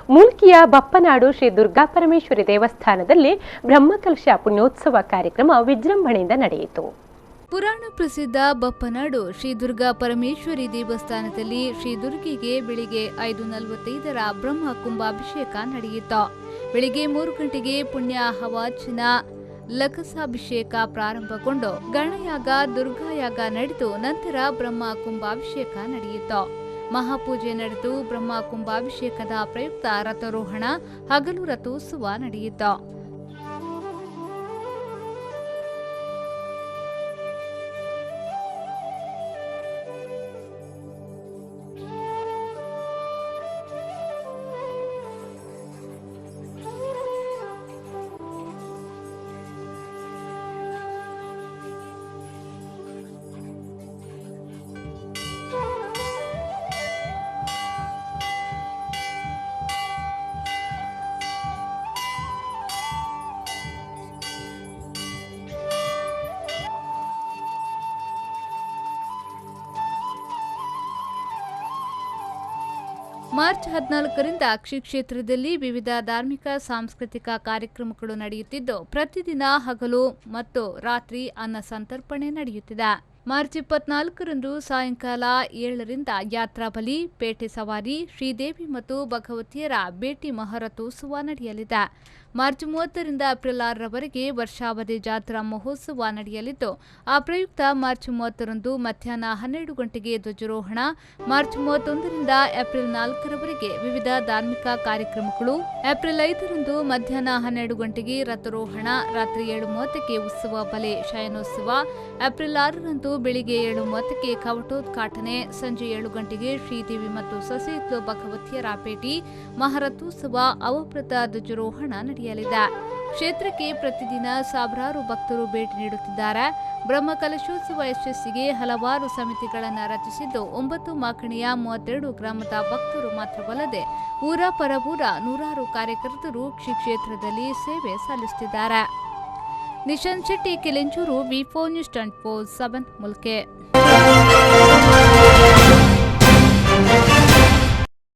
ಮೂಲ್ಕಿಯ ಬಪ್ಪನಾಡು ಶ್ರೀ ದುರ್ಗಾಪರಮೇಶ್ವರಿ ದೇವಸ್ಥಾನದಲ್ಲಿ ಬ್ರಹ್ಮಕಲಶ ಪುಣ್ಯೋತ್ಸವ ಕಾರ್ಯಕ್ರಮ ವಿಜೃಂಭಣೆಯಿಂದ ನಡೆಯಿತು. ಪುರಾಣ ಪ್ರಸಿದ್ಧ ಬಪ್ಪನಾಡು ಶ್ರೀ ದುರ್ಗಾ ಪರಮೇಶ್ವರಿ ದೇವಸ್ಥಾನದಲ್ಲಿ ಶ್ರೀ ದುರ್ಗಿಗೆ ಬೆಳಿಗ್ಗೆ 5:45 ಬ್ರಹ್ಮ ಕುಂಭಾಭಿಷೇಕ ನಡೆಯಿತು. ಬೆಳಿಗ್ಗೆ 3 ಗಂಟೆಗೆ ಪುಣ್ಯ ಹವಾಚನ ಲಕಸಾಭಿಷೇಕ ಪ್ರಾರಂಭಗೊಂಡು ಗಣಯಾಗ ದುರ್ಗಾಯಾಗ ನಡೆದು ನಂತರ ಬ್ರಹ್ಮ ಕುಂಭಾಭಿಷೇಕ ನಡೆಯಿತು. ಮಹಾಪೂಜೆ ನಡೆದು ಬ್ರಹ್ಮ ಕುಂಭಾಭಿಷೇಕದ ಪ್ರಯುಕ್ತ ರಥಾರೋಹಣ ಹಗಲು ರಥೋತ್ಸವ ನಡೆಯಿತು. ಮಾರ್ಚ್ 14ರಿಂದ ಶ್ರೀ ಕ್ಷೇತ್ರದಲ್ಲಿ ವಿವಿಧ ಧಾರ್ಮಿಕ ಸಾಂಸ್ಕೃತಿಕ ಕಾರ್ಯಕ್ರಮಗಳು ನಡೆಯುತ್ತಿದ್ದು ಪ್ರತಿದಿನ ಹಗಲು ಮತ್ತು ರಾತ್ರಿ ಅನ್ನ ಸಂತರ್ಪಣೆ ನಡೆಯುತ್ತಿದೆ. ಮಾರ್ಚ್ 24ರಂದು ಸಾಯಂಕಾಲ 7ರಿಂದ ಯಾತ್ರಾ ಬಲಿ, ಪೇಟೆ ಸವಾರಿ, ಶ್ರೀದೇವಿ ಮತ್ತು ಭಗವತಿಯರ ಭೇಟಿ ಮಹಾರಥೋತ್ಸವ ನಡೆಯಲಿದೆ. ಮಾರ್ಚ್ 30ರಿಂದ ಏಪ್ರಿಲ್ 6ರವರೆಗೆ ವರ್ಷಾವಧಿ ಜಾತ್ರಾ ಮಹೋತ್ಸವ ನಡೆಯಲಿದ್ದು ಆ ಪ್ರಯುಕ್ತ ಮಾರ್ಚ್ 30ರಂದು ಮಧ್ಯಾಹ್ನ 12 ಗಂಟೆಗೆ ಧ್ವಜಾರೋಹಣ, ಮಾರ್ಚ್ 31ರಿಂದ ಏಪ್ರಿಲ್ 4ರವರೆಗೆ ವಿವಿಧ ಧಾರ್ಮಿಕ ಕಾರ್ಯಕ್ರಮಗಳು, ಏಪ್ರಿಲ್ 5ರಂದು ಮಧ್ಯಾಹ್ನ 12 ಗಂಟೆಗೆ ರಥಾರೋಹಣ, ರಾತ್ರಿ 7:30ಕ್ಕೆ ಉತ್ಸವ ಬಲೆ ಶಯನೋತ್ಸವ, ಏಪ್ರಿಲ್ 6ರಂದು ಬೆಳಿಗ್ಗೆ 7:30ಕ್ಕೆ ಕವಟೋದ್ಘಾಟನೆ, ಸಂಜೆ 7 ಗಂಟೆಗೆ ಶ್ರೀದೇವಿ ಮತ್ತು ಸಸೇತ್ಲು ಭಗವತಿಯರ ಭೇಟಿ ಮಹಾರಥೋತ್ಸವ ಅವಭೃತ ಧ್ವಜಾರೋಹಣ ನಡೆಯಲಿದೆ. ಕ್ಷೇತ್ರಕ್ಕೆ ಪ್ರತಿದಿನ ಸಾವಿರಾರು ಭಕ್ತರು ಭೇಟಿ ನೀಡುತ್ತಿದ್ದಾರೆ. ಬ್ರಹ್ಮಕಲಶೋತ್ಸವ ಯಶಸ್ಸಿಗೆ ಹಲವಾರು ಸಮಿತಿಗಳನ್ನು ರಚಿಸಿದ್ದು 9 ಮಾಕಣಿಯ 32 ಗ್ರಾಮದ ಭಕ್ತರು ಮಾತ್ರವಲ್ಲದೆ ಊರ ಪರವೂರ ನೂರಾರು ಕಾರ್ಯಕರ್ತರು ಶ್ರೀ ಕ್ಷೇತ್ರದಲ್ಲಿ ಸೇವೆ ಸಲ್ಲಿಸುತ್ತಿದ್ದಾರೆ. Nishant Shetty, ಕೆಲೆಂಚೂರು, V4 News 24/7 ಮುಲ್ಕೆ.